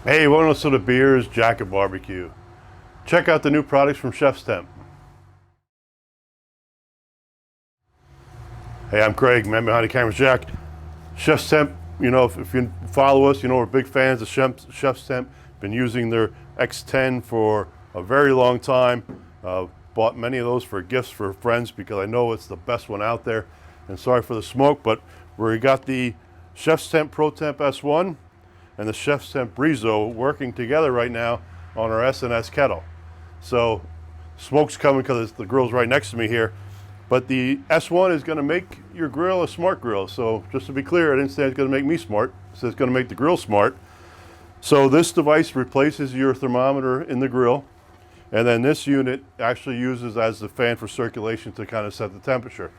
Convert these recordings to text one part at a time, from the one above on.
Hey, welcome to the beersjackofbbq. Check out the new products from ChefsTemp. Hey, I'm Craig, man behind the camera's Jack. ChefsTemp, you know, if you follow us, you know we're big fans of ChefsTemp. Been using their X10 for a very long time. Bought many of those for gifts for friends because I know it's the best one out there. And sorry for the smoke, but we got the ChefsTemp ProTemp S1 and the ChefsTemp Breezo working together right now on our SNS Kettle. So smoke's coming because the grill's right next to me here. But the S1 is going to make your grill a smart grill. So just to be clear, I didn't say it's going to make me smart. It says it's going to make the grill smart. So this device replaces your thermometer in the grill. And then this unit actually uses as the fan for circulation to kind of set the temperature.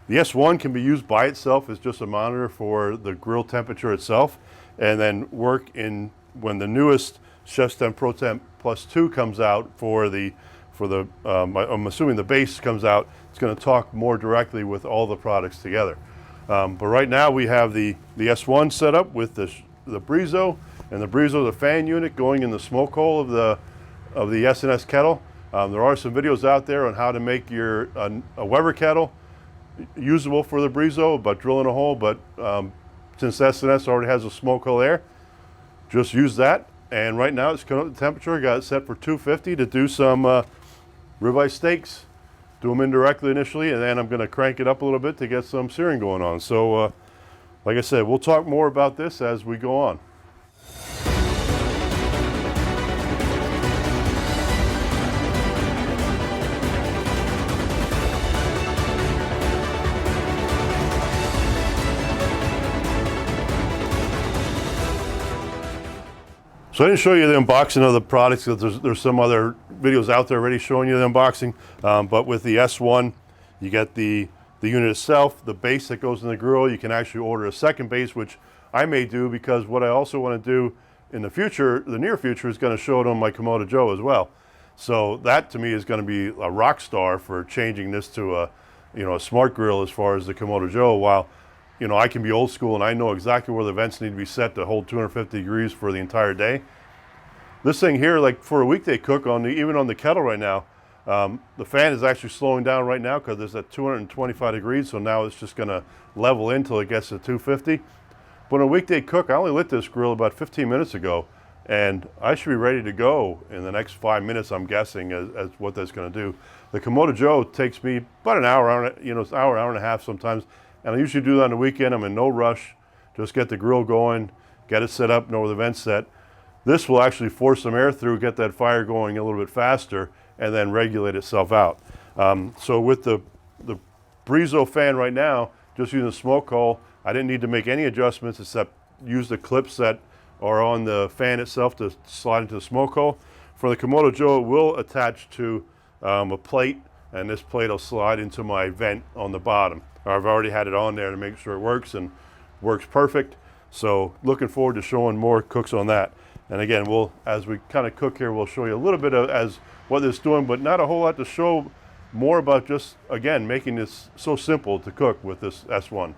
The S1 can be used by itself as just a monitor for the grill temperature itself, and then work in when the newest ChefsTemp ProTemp Plus 2 comes out I'm assuming the base comes out, it's going to talk more directly with all the products together. But right now we have the S1 set up with the Breezo, and the Breezo, the fan unit going in the smoke hole of the SNS Kettle. There are some videos out there on how to make a Weber kettle usable for the Breezo, but drilling a hole. But since SNS already has a smoke hole there, just use that. And right now it's coming up the temperature. Got it set for 250 to do some ribeye steaks. Do them indirectly initially, and then I'm going to crank it up a little bit to get some searing going on. So, like I said, we'll talk more about this as we go on. So I didn't show you the unboxing of the products because there's some other videos out there already showing you the unboxing. But with the S1, you get the unit itself, the base that goes in the grill. You can actually order a second base, which I may do because what I also want to do in the future, the near future, is going to show it on my Kamado Joe as well. So that to me is going to be a rock star for changing this to a smart grill as far as the Kamado Joe. While I can be old school and I know exactly where the vents need to be set to hold 250 degrees for the entire day. This thing here, like for a weekday cook, even on the kettle right now, the fan is actually slowing down right now because it's at 225 degrees, so now it's just going to level in until it gets to 250. But on a weekday cook, I only lit this grill about 15 minutes ago, and I should be ready to go in the next 5 minutes, I'm guessing, as what that's going to do. The Kamado Joe takes me about an hour, hour and a half sometimes. And I usually do that on the weekend. I'm in no rush. Just get the grill going, get it set up, know where the vent's set. This will actually force some air through, get that fire going a little bit faster, and then regulate itself out. So with the Breezo fan right now, just using the smoke hole, I didn't need to make any adjustments except use the clips that are on the fan itself to slide into the smoke hole. For the Kamado Joe, it will attach to a plate, and this plate will slide into my vent on the bottom. I've already had it on there to make sure it works, and works perfect. So looking forward to showing more cooks on that. And again, as we kind of cook here, we'll show you a little bit of what it's doing, but not a whole lot to show, more about just, again, making this so simple to cook with this S1. All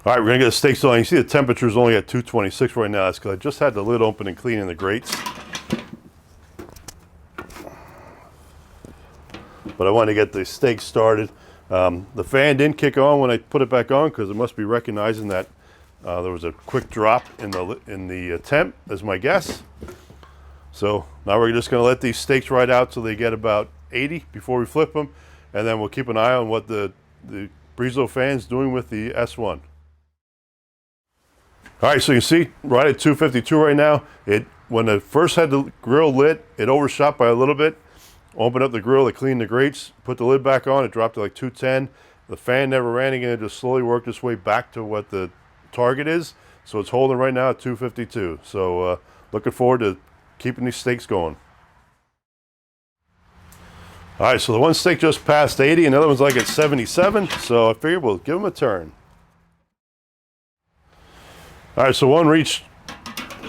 right, we're gonna get the steaks on. You see the temperature is only at 226 right now. That's because I just had the lid open and cleaning the grates. But I wanted to get the steak started. The fan didn't kick on when I put it back on because it must be recognizing that there was a quick drop in the temp, as my guess. So now we're just going to let these steaks ride out till they get about 80 before we flip them, and then we'll keep an eye on what the Breezo fan's doing with the S1. All right, so you see right at 252 right now. When it first had the grill lit, it overshot by a little bit. Opened up the grill, it cleaned the grates, put the lid back on, it dropped to like 210. The fan never ran again, it just slowly worked its way back to what the target is. So it's holding right now at 252. So looking forward to keeping these steaks going. All right, so the one steak just passed 80, and the other one's like at 77. So I figured we'll give them a turn. All right, so one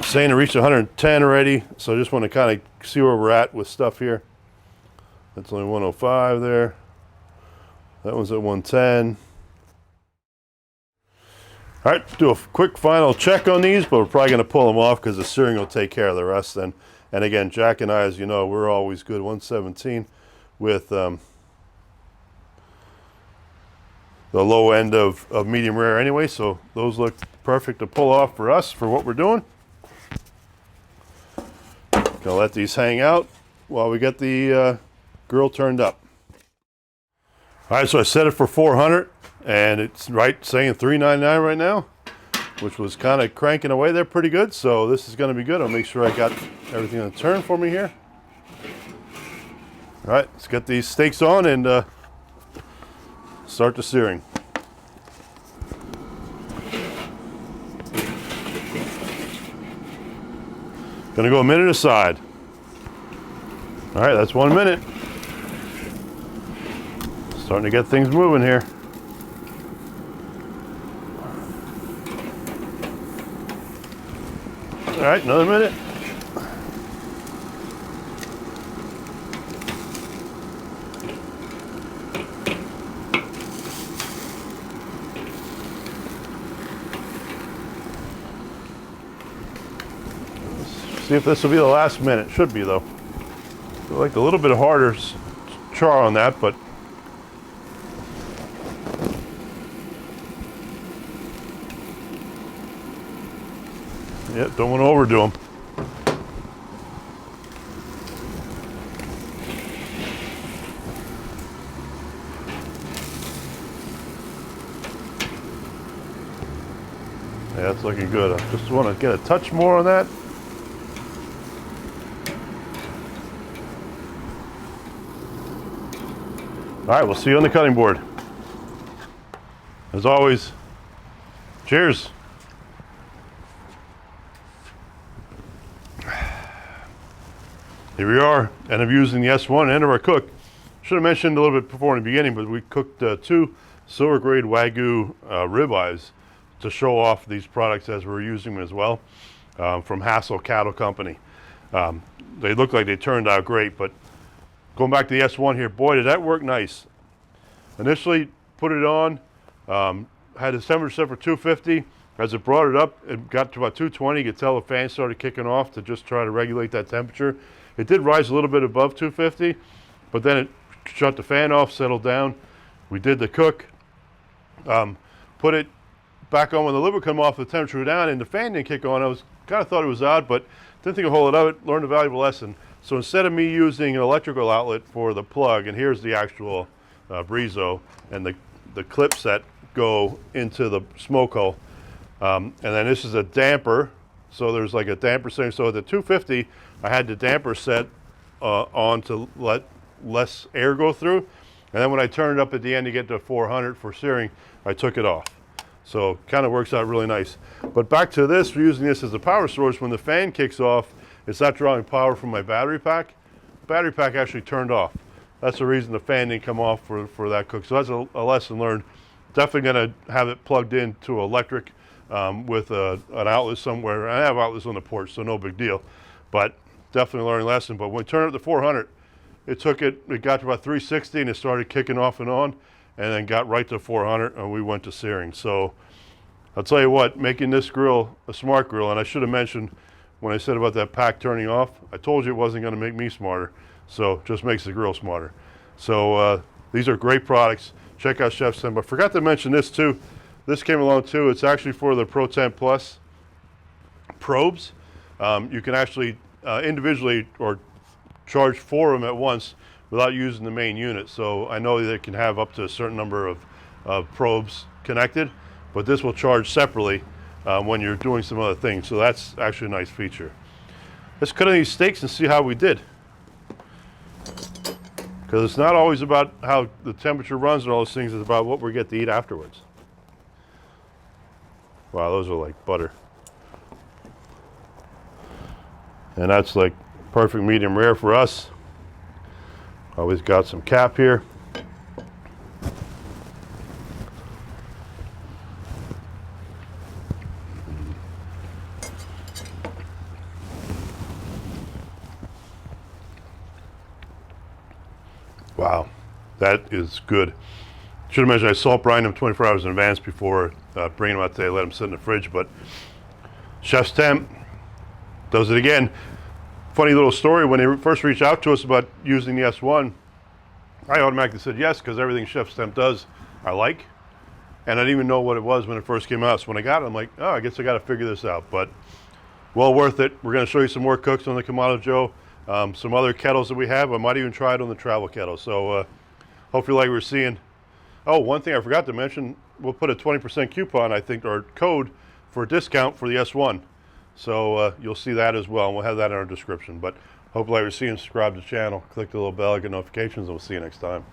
saying it reached 110 already. So I just want to kind of see where we're at with stuff here. That's only 105 there. That one's at 110. All right, do a quick final check on these, but we're probably going to pull them off because the searing will take care of the rest then. And again, Jack and I, as you know, we're always good 117 with the low end of medium rare anyway, so those look perfect to pull off for us for what we're doing. Gonna let these hang out while we get the grill turned up. All right, so I set it for 400, and it's right saying 399 right now, which was kind of cranking away there pretty good. So this is going to be good. I'll make sure I got everything on the turn for me here. All right, let's get these steaks on and start the searing. Gonna go a minute aside. All right, that's 1 minute. Starting to get things moving here. All right, another minute. Let's see if this will be the last minute. Should be though. Feel like a little bit harder char on that, but yeah, don't want to overdo them. Yeah, that's looking good. I just want to get a touch more on that. All right, we'll see you on the cutting board. As always, cheers. Here we are, and I'm using the S1 end of our cook. Should have mentioned a little bit before in the beginning, but we cooked 2 silver grade Wagyu ribeyes to show off these products as we're using them as well, from SNS Kettle company. They look like they turned out great, but going back to the S1 here, boy, did that work nice. Initially, put it on, had the temperature set for 250. As it brought it up, it got to about 220. You could tell the fan started kicking off to just try to regulate that temperature. It did rise a little bit above 250, but then it shut the fan off, settled down. We did the cook, put it back on when the lid would come off, the temperature was down, and the fan didn't kick on. I was kind of thought it was odd, but didn't think a whole lot of it. Learned a valuable lesson. So instead of me using an electrical outlet for the plug, and here's the actual Breezo and the clips that go into the smoke hole, and then this is a damper. So there's like a damper setting. So at the 250, I had the damper set on to let less air go through. And then when I turned it up at the end to get to 400 for searing, I took it off. So kind of works out really nice. But back to this, we're using this as a power source. When the fan kicks off, it's not drawing power from my battery pack. The battery pack actually turned off. That's the reason the fan didn't come off for that cook. So that's a lesson learned. Definitely gonna have it plugged into electric with an outlet somewhere. I have outlets on the porch, so no big deal. But definitely learning a lesson. But when we turned it to 400, it got to about 360 and it started kicking off and on, and then got right to 400 and we went to searing. So I'll tell you what, making this grill a smart grill, and I should have mentioned when I said about that pack turning off, I told you it wasn't going to make me smarter, so it just makes the grill smarter. So these are great products. Check out ChefsTemp. I forgot to mention this too. This came along too. It's actually for the ProTemp Plus probes. You can actually individually or charge 4 of them at once without using the main unit. So I know they can have up to a certain number of probes connected, but this will charge separately when you're doing some other things. So that's actually a nice feature. Let's cut in these steaks and see how we did. Because it's not always about how the temperature runs and all those things, it's about what we get to eat afterwards. Wow, those are like butter. And that's like perfect medium rare for us. Always got some cap here. Wow, that is good. Should have mentioned I salt brine them 24 hours in advance before bringing them out today, let them sit in the fridge. But Chef's Temp does it again. Funny little story, when they first reached out to us about using the S1, I automatically said yes, because everything Chef's Temp does, I like. And I didn't even know what it was when it first came out. So when I got it, I'm like, oh, I guess I got to figure this out. But well worth it. We're going to show you some more cooks on the Kamado Joe, some other kettles that we have. I might even try it on the travel kettle. So hopefully, like we're seeing. Oh, one thing I forgot to mention, we'll put a 20% coupon, I think, or code for a discount for the S1. So you'll see that as well, and we'll have that in our description. But hopefully, like we're seeing, subscribe to the channel, click the little bell, get notifications, and we'll see you next time.